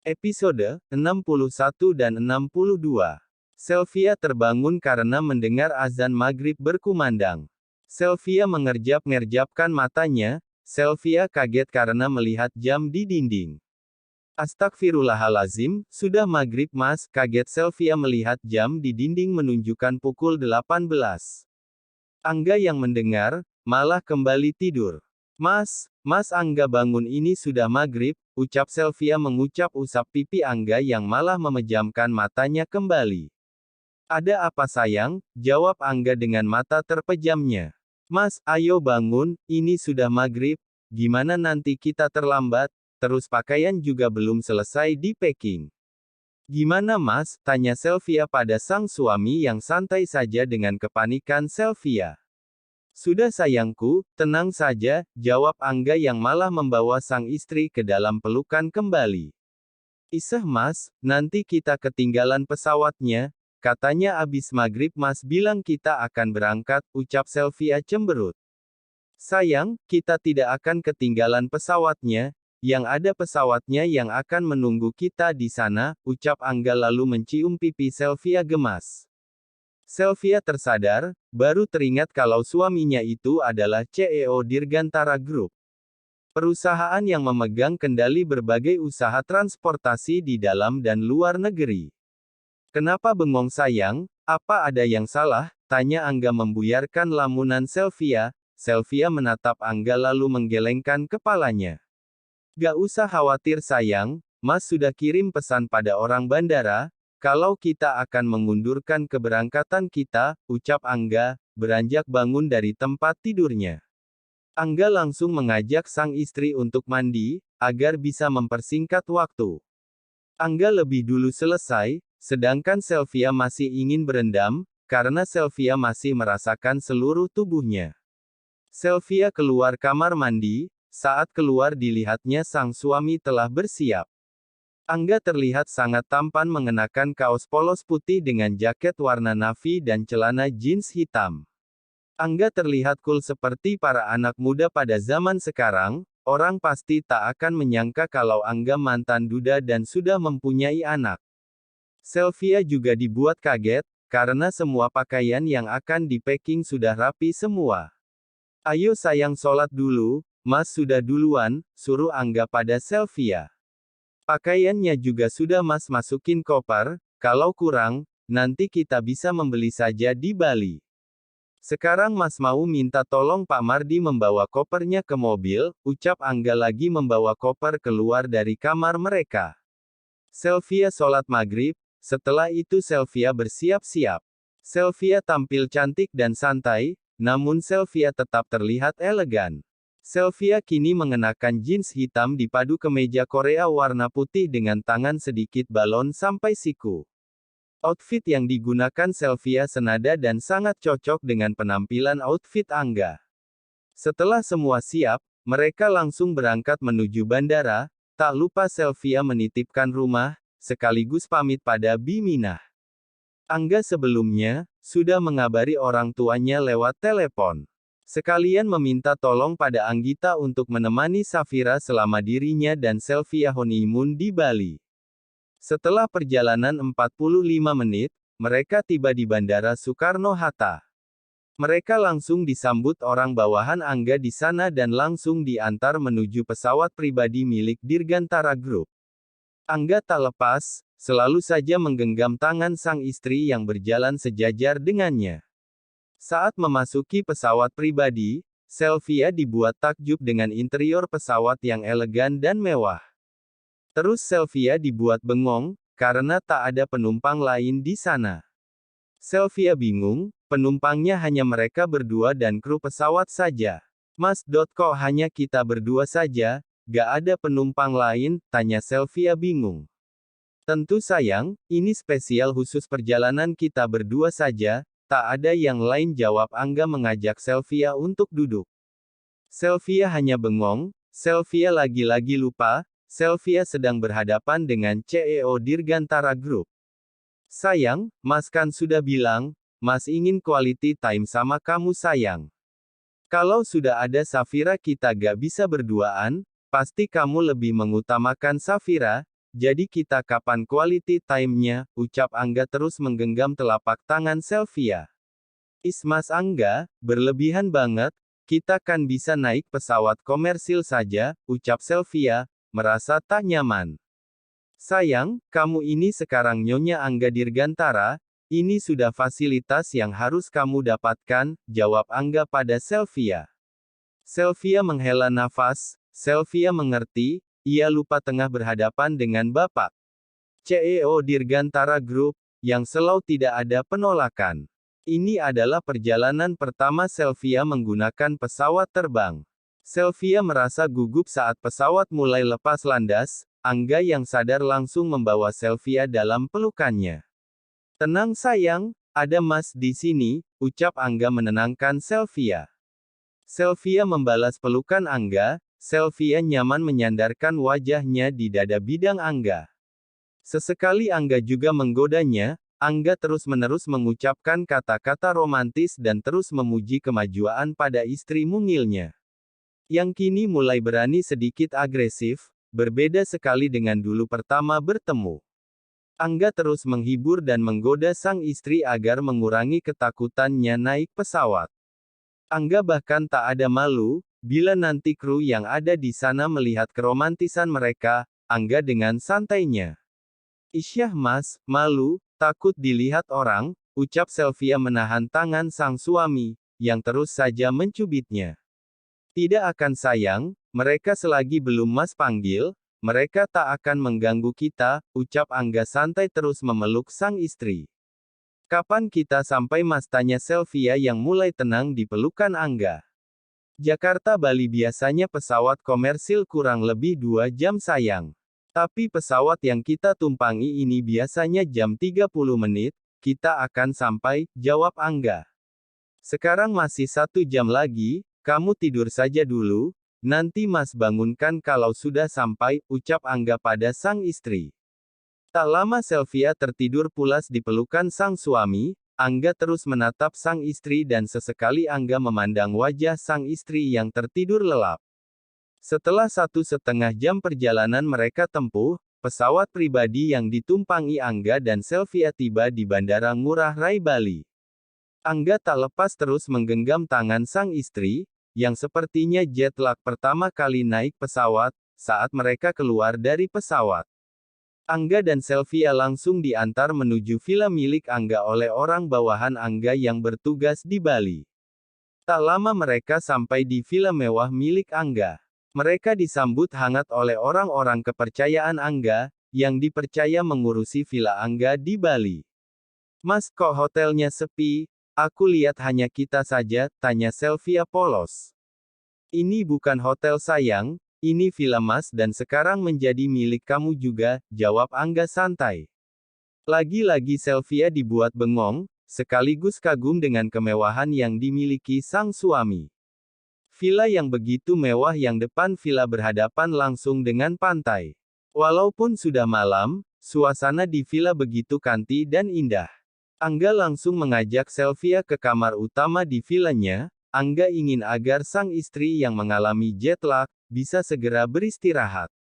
Episode 61 dan 62. Sylvia terbangun karena mendengar azan maghrib berkumandang. Sylvia mengerjap-ngerjapkan matanya. Sylvia kaget karena melihat jam di dinding. Astagfirullahalazim, sudah maghrib mas, kaget Sylvia melihat jam di dinding menunjukkan pukul 18. Angga yang mendengar, malah kembali tidur. Mas Angga bangun, ini sudah maghrib, ucap Sylvia mengucap usap pipi Angga yang malah memejamkan matanya kembali. Ada apa sayang? Jawab Angga dengan mata terpejamnya. Mas, ayo bangun, ini sudah maghrib, gimana nanti kita terlambat, terus pakaian juga belum selesai di packing. Gimana mas? Tanya Sylvia pada sang suami yang santai saja dengan kepanikan Sylvia. Sudah sayangku, tenang saja, jawab Angga yang malah membawa sang istri ke dalam pelukan kembali. Iseh mas, nanti kita ketinggalan pesawatnya, katanya abis maghrib mas bilang kita akan berangkat, ucap Sylvia cemberut. Sayang, kita tidak akan ketinggalan pesawatnya, yang ada pesawatnya yang akan menunggu kita di sana, ucap Angga lalu mencium pipi Sylvia gemas. Sylvia tersadar, baru teringat kalau suaminya itu adalah CEO Dirgantara Group. Perusahaan yang memegang kendali berbagai usaha transportasi di dalam dan luar negeri. Kenapa bengong sayang? Apa ada yang salah? Tanya Angga membuyarkan lamunan Sylvia. Sylvia menatap Angga lalu menggelengkan kepalanya. Gak usah khawatir sayang, Mas sudah kirim pesan pada orang bandara, kalau kita akan mengundurkan keberangkatan kita, ucap Angga, beranjak bangun dari tempat tidurnya. Angga langsung mengajak sang istri untuk mandi, agar bisa mempersingkat waktu. Angga lebih dulu selesai, sedangkan Sylvia masih ingin berendam, karena Sylvia masih merasakan seluruh tubuhnya. Sylvia keluar kamar mandi, saat keluar dilihatnya sang suami telah bersiap. Angga terlihat sangat tampan mengenakan kaos polos putih dengan jaket warna navy dan celana jeans hitam. Angga terlihat cool seperti para anak muda pada zaman sekarang, orang pasti tak akan menyangka kalau Angga mantan duda dan sudah mempunyai anak. Sylvia juga dibuat kaget, karena semua pakaian yang akan di-packing sudah rapi semua. Ayo sayang sholat dulu, mas sudah duluan, suruh Angga pada Sylvia. Pakaiannya juga sudah mas masukin koper, kalau kurang, nanti kita bisa membeli saja di Bali. Sekarang mas mau minta tolong Pak Mardi membawa kopernya ke mobil, ucap Angga lagi membawa koper keluar dari kamar mereka. Sylvia sholat maghrib, setelah itu Sylvia bersiap-siap. Sylvia tampil cantik dan santai, namun Sylvia tetap terlihat elegan. Sylvia kini mengenakan jeans hitam dipadu kemeja Korea warna putih dengan tangan sedikit balon sampai siku. Outfit yang digunakan Sylvia senada dan sangat cocok dengan penampilan outfit Angga. Setelah semua siap, mereka langsung berangkat menuju bandara, tak lupa Sylvia menitipkan rumah, sekaligus pamit pada Biminah. Angga sebelumnya, sudah mengabari orang tuanya lewat telepon. Sekalian meminta tolong pada Anggita untuk menemani Safira selama dirinya dan Sylvia honeymoon di Bali. Setelah perjalanan 45 menit, mereka tiba di Bandara Soekarno-Hatta. Mereka langsung disambut orang bawahan Angga di sana dan langsung diantar menuju pesawat pribadi milik Dirgantara Group. Angga tak lepas, selalu saja menggenggam tangan sang istri yang berjalan sejajar dengannya. Saat memasuki pesawat pribadi, Sylvia dibuat takjub dengan interior pesawat yang elegan dan mewah. Terus Sylvia dibuat bengong, karena tak ada penumpang lain di sana. Sylvia bingung, penumpangnya hanya mereka berdua dan kru pesawat saja. Mas, kok hanya kita berdua saja, gak ada penumpang lain, tanya Sylvia bingung. Tentu sayang, ini spesial khusus perjalanan kita berdua saja. Tak ada yang lain, jawab Angga mengajak Sylvia untuk duduk. Sylvia hanya bengong, Sylvia lagi-lagi lupa, Sylvia sedang berhadapan dengan CEO Dirgantara Group. Sayang, mas kan sudah bilang, mas ingin quality time sama kamu sayang. Kalau sudah ada Safira kita gak bisa berduaan, pasti kamu lebih mengutamakan Safira, jadi kita kapan quality time-nya, ucap Angga terus menggenggam telapak tangan Sylvia. Mas Angga, berlebihan banget, kita kan bisa naik pesawat komersil saja, ucap Sylvia, merasa tak nyaman. Sayang, kamu ini sekarang Nyonya Angga Dirgantara, ini sudah fasilitas yang harus kamu dapatkan, jawab Angga pada Sylvia. Sylvia menghela nafas, Sylvia mengerti, ia lupa tengah berhadapan dengan Bapak CEO Dirgantara Group, yang selalu tidak ada penolakan. Ini adalah perjalanan pertama Sylvia menggunakan pesawat terbang. Sylvia merasa gugup saat pesawat mulai lepas landas. Angga yang sadar langsung membawa Sylvia dalam pelukannya. Tenang sayang, ada Mas di sini, ucap Angga menenangkan Sylvia. Sylvia membalas pelukan Angga, Sylvia nyaman menyandarkan wajahnya di dada bidang Angga. Sesekali Angga juga menggodanya, Angga terus-menerus mengucapkan kata-kata romantis dan terus memuji kemajuan pada istri mungilnya. Yang kini mulai berani sedikit agresif, berbeda sekali dengan dulu pertama bertemu. Angga terus menghibur dan menggoda sang istri agar mengurangi ketakutannya naik pesawat. Angga bahkan tak ada malu, bila nanti kru yang ada di sana melihat keromantisan mereka, Angga dengan santainya. Isyah Mas, malu, takut dilihat orang, ucap Sylvia menahan tangan sang suami, yang terus saja mencubitnya. Tidak akan sayang, mereka selagi belum Mas panggil, mereka tak akan mengganggu kita, ucap Angga santai terus memeluk sang istri. Kapan kita sampai Mas, tanya Sylvia yang mulai tenang di pelukan Angga. Jakarta Bali biasanya pesawat komersil kurang lebih 2 jam sayang. Tapi pesawat yang kita tumpangi ini biasanya jam 30 menit, kita akan sampai, jawab Angga. Sekarang masih 1 jam lagi, kamu tidur saja dulu, nanti Mas bangunkan kalau sudah sampai, ucap Angga pada sang istri. Tak lama Sylvia tertidur pulas di pelukan sang suami, Angga terus menatap sang istri dan sesekali Angga memandang wajah sang istri yang tertidur lelap. Setelah 1,5 jam perjalanan mereka tempuh, pesawat pribadi yang ditumpangi Angga dan Sylvia tiba di Bandara Ngurah Rai Bali. Angga tak lepas terus menggenggam tangan sang istri, yang sepertinya jet lag pertama kali naik pesawat, saat mereka keluar dari pesawat. Angga dan Sylvia langsung diantar menuju villa milik Angga oleh orang bawahan Angga yang bertugas di Bali. Tak lama mereka sampai di villa mewah milik Angga. Mereka disambut hangat oleh orang-orang kepercayaan Angga, yang dipercaya mengurusi villa Angga di Bali. Mas, kok hotelnya sepi? Aku lihat hanya kita saja, tanya Sylvia polos. Ini bukan hotel sayang, ini villa Mas dan sekarang menjadi milik kamu juga, jawab Angga santai. Lagi-lagi Sylvia dibuat bengong, sekaligus kagum dengan kemewahan yang dimiliki sang suami. Villa yang begitu mewah yang depan villa berhadapan langsung dengan pantai. Walaupun sudah malam, suasana di villa begitu kanti dan indah. Angga langsung mengajak Sylvia ke kamar utama di villanya. Angga ingin agar sang istri yang mengalami jet lag, bisa segera beristirahat.